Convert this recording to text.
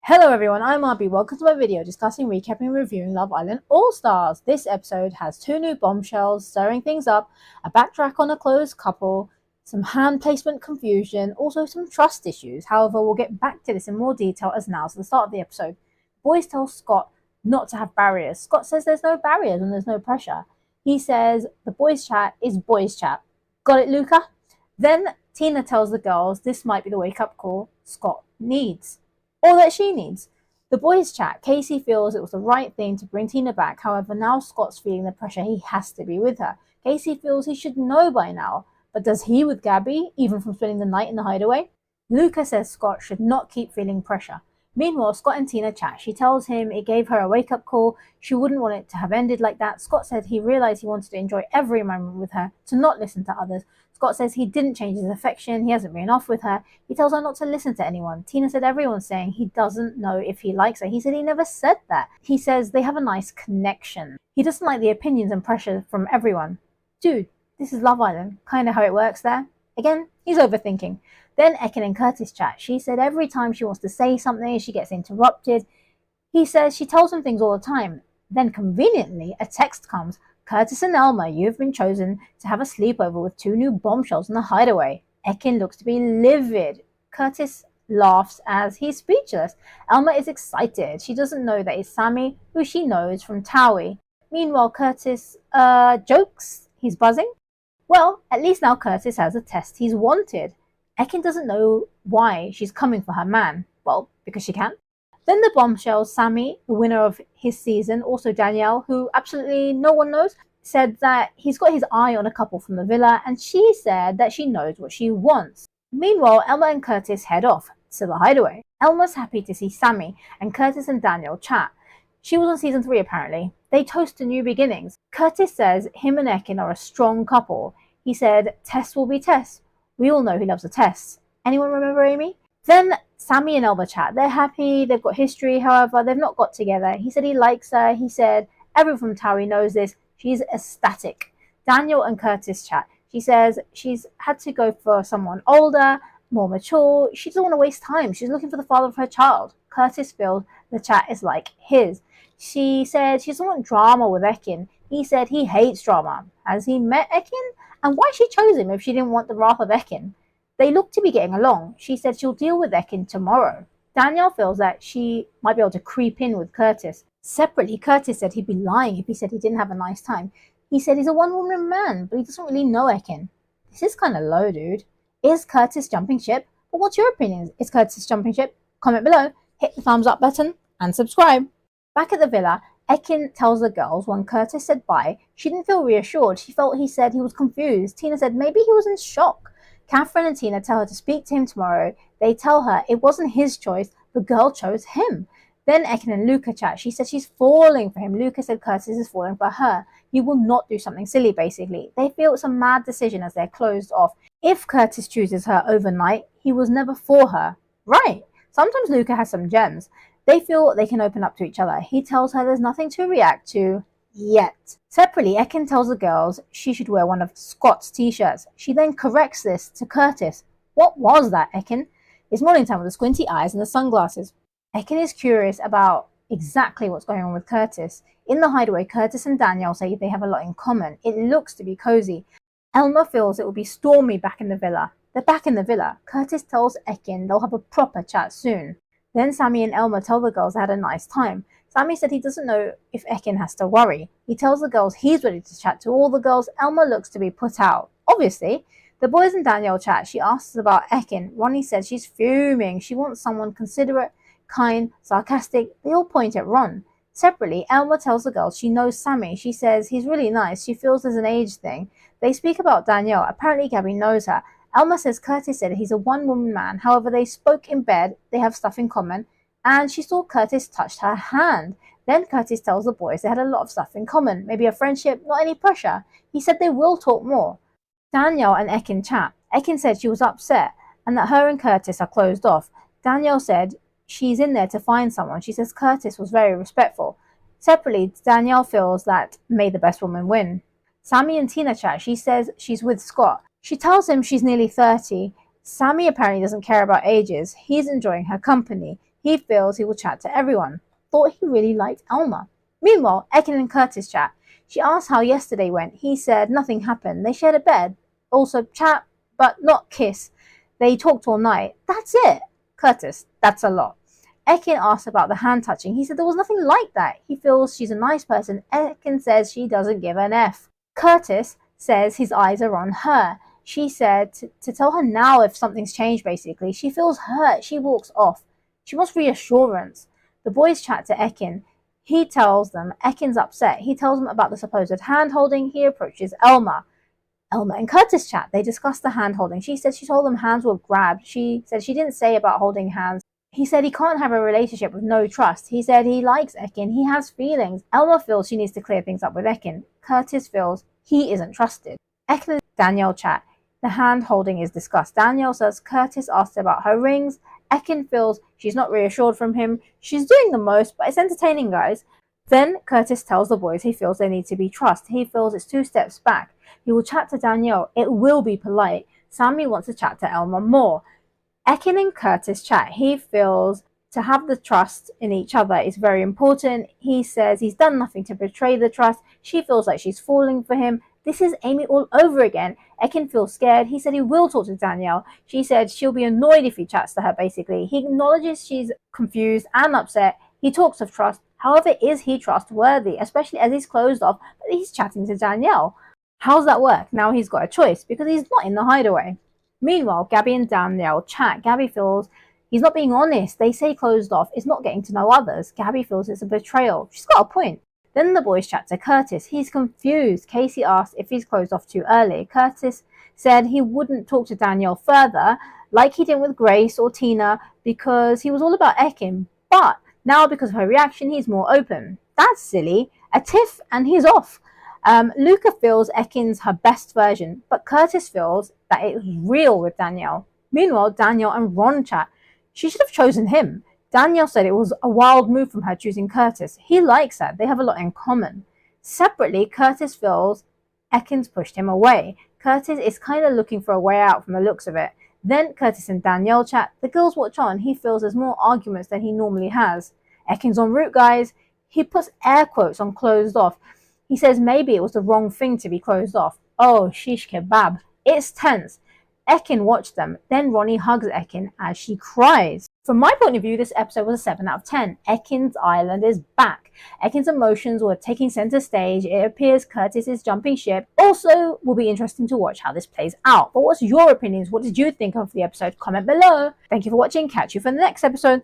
Hello everyone, I'm RB. Welcome to my video discussing, recapping, and reviewing Love Island All-Stars. This episode has two new bombshells, stirring things up, a backtrack on a closed couple, some hand placement confusion, also some trust issues. However, we'll get back to this in more detail as now's the start of the episode. Boys tell Scott not to have barriers. Scott says there's no barriers and there's no pressure. He says the boys chat is boys chat. Got it, Luca? Then Tina tells the girls this might be the wake-up call Scott needs. Or that she needs. The boys chat. Casey feels it was the right thing to bring Tina back. However, now Scott's feeling the pressure he has to be with her. Casey feels he should know by now. But does he with Gabby, even from spending the night in the hideaway? Luca says Scott should not keep feeling pressure. Meanwhile, Scott and Tina chat. She tells him it gave her a wake-up call. She wouldn't want it to have ended like that. Scott said he realized he wanted to enjoy every moment with her, to not listen to others. Scott says he didn't change his affection. He hasn't been off with her. He tells her not to listen to anyone. Tina said everyone's saying he doesn't know if he likes her. He said he never said that. He says they have a nice connection. He doesn't like the opinions and pressure from everyone. Dude, this is Love Island. Kind of how it works there. Again, he's overthinking. Then Ekin and Curtis chat. She said every time she wants to say something, she gets interrupted. He says she tells him things all the time. Then conveniently, a text comes. Curtis and Elma, you've been chosen to have a sleepover with two new bombshells in the hideaway. Ekin looks to be livid. Curtis laughs as he's speechless. Elma is excited. She doesn't know that it's Sammy, who she knows from Towie. Meanwhile, Curtis, jokes. He's buzzing. Well, at least now Curtis has a test he's wanted. Ekin doesn't know why she's coming for her man. Well, because she can. Then the bombshells, Sammy, the winner of his season, also Danielle, who absolutely no one knows, said that he's got his eye on a couple from the villa, and she said that she knows what she wants. Meanwhile, Elma and Curtis head off to the hideaway. Elma's happy to see Sammy, and Curtis and Danielle chat. She was on season 3 apparently. They toast to new beginnings. Curtis says him and Ekin are a strong couple. He said, Tess will be Tess. We all know he loves a Tess. Anyone remember Amy? Then Sammy and Elma chat. They're happy, they've got history, however, they've not got together. He said he likes her. He said everyone from Towie knows this. She's ecstatic. Danielle and Curtis chat. She says she's had to go for someone older, more mature. She doesn't want to waste time. She's looking for the father of her child. Curtis feels the chat is like his. She said she doesn't want drama with Ekin. He said he hates drama. Has he met Ekin? And why she chose him if she didn't want the wrath of Ekin? They look to be getting along. She said she'll deal with Ekin tomorrow. Danielle feels that she might be able to creep in with Curtis. Separately, Curtis said he'd be lying if he said he didn't have a nice time. He said he's a one-woman man, but he doesn't really know Ekin. This is kind of low, dude. Is Curtis jumping ship? But what's your opinion? Is Curtis jumping ship? Comment below, hit the thumbs up button, and subscribe. Back at the villa, Ekin tells the girls when Curtis said bye, she didn't feel reassured. She felt he said he was confused. Tina said maybe he was in shock. Catherine and Tina tell her to speak to him tomorrow. They tell her it wasn't his choice, the girl chose him. Then Ekin and Luca chat. She said she's falling for him. Luca said Curtis is falling for her. He will not do something silly, basically. They feel it's a mad decision as they're closed off. If Curtis chooses her overnight, he was never for her. Right. Sometimes Luca has some gems. They feel they can open up to each other. He tells her there's nothing to react to yet. Separately, Ekin tells the girls she should wear one of Scott's t-shirts. She then corrects this to Curtis. What was that, Ekin? It's morning time with the squinty eyes and the sunglasses. Ekin is curious about exactly what's going on with Curtis. In the hideaway, Curtis and Danielle say they have a lot in common. It looks to be cozy. Elma feels it will be stormy back in the villa. They're back in the villa. Curtis tells Ekin they'll have a proper chat soon. Then Sammy and Elma tell the girls they had a nice time. Sammy said he doesn't know if Ekin has to worry. He tells the girls he's ready to chat to all the girls. Elma looks to be put out. Obviously, the boys and Danielle chat. She asks about Ekin. Ronnie says she's fuming. She wants someone considerate, kind, sarcastic. They all point at Ron. Separately, Elma tells the girls she knows Sammy. She says he's really nice. She feels there's an age thing. They speak about Danielle. Apparently, Gabby knows her. Elma says Curtis said he's a one-woman man. However, they spoke in bed. They have stuff in common. And she saw Curtis touched her hand. Then Curtis tells the boys they had a lot of stuff in common. Maybe a friendship, not any pressure. He said they will talk more. Danielle and Ekin chat. Ekin said she was upset and that her and Curtis are closed off. Danielle said she's in there to find someone. She says Curtis was very respectful. Separately, Danielle feels that may the best woman win. Sammy and Tina chat. She says she's with Scott. She tells him she's nearly 30. Sammy apparently doesn't care about ages. He's enjoying her company. He feels he will chat to everyone. Thought he really liked Elma. Meanwhile, Ekin and Curtis chat. She asked how yesterday went. He said nothing happened. They shared a bed. Also chat, but not kiss. They talked all night. That's it. Curtis, that's a lot. Ekin asked about the hand touching. He said there was nothing like that. He feels she's a nice person. Ekin says she doesn't give an F. Curtis says his eyes are on her. She said to tell her now if something's changed, basically. She feels hurt. She walks off. She wants reassurance. The boys chat to Ekin. He tells them Ekin's upset. He tells them about the supposed hand-holding. He approaches Elma. Elma and Curtis chat. They discuss the hand-holding. She said she told them hands were grabbed. She said she didn't say about holding hands. He said he can't have a relationship with no trust. He said he likes Ekin. He has feelings. Elma feels she needs to clear things up with Ekin. Curtis feels he isn't trusted. Ekin and Danielle chat. The hand-holding is discussed. Danielle says Curtis asked about her rings. Ekin feels she's not reassured from him. She's doing the most, but it's entertaining, guys. Then Curtis tells the boys he feels they need to be trust. He feels it's 2 steps back. He will chat to Danielle. It will be polite. Sammy wants to chat to Elma more. Ekin and Curtis chat. He feels to have the trust in each other is very important. He says he's done nothing to betray the trust. She feels like she's falling for him. This is Amy all over again. Ekin feels scared. He said he will talk to Danielle. She said she'll be annoyed if he chats to her, basically. He acknowledges she's confused and upset. He talks of trust. However, is he trustworthy, especially as he's closed off, but he's chatting to Danielle? How's that work? Now he's got a choice because he's not in the hideaway. Meanwhile, Gabby and Danielle chat. Gabby feels he's not being honest. They say closed off is not getting to know others. Gabby feels it's a betrayal. She's got a point. Then the boys chat to Curtis. He's confused. Casey asked if he's closed off too early. Curtis said he wouldn't talk to Danielle further, like he did with Grace or Tina, because he was all about Ekin. But now, because of her reaction, he's more open. That's silly. A tiff and he's off. Luca feels Ekin's her best version, but Curtis feels that it's real with Danielle. Meanwhile, Danielle and Ron chat. She should have chosen him. Danielle said it was a wild move from her choosing Curtis. He likes her. They have a lot in common. Separately, Curtis feels Ekin's pushed him away. Curtis is kind of looking for a way out from the looks of it. Then Curtis and Danielle chat. The girls watch on. He feels there's more arguments than he normally has. Ekin's en route, guys. He puts air quotes on closed off. He says maybe it was the wrong thing to be closed off. Oh, shish kebab. It's tense. Ekin watched them. Then Ronnie hugs Ekin as she cries. From my point of view, this episode was a 7 out of 10. Ekin's island is back. Ekin's emotions were taking center stage. It appears Curtis is jumping ship. Also, will be interesting to watch how this plays out. But what's your opinions? What did you think of the episode? Comment below. Thank you for watching. Catch you for the next episode.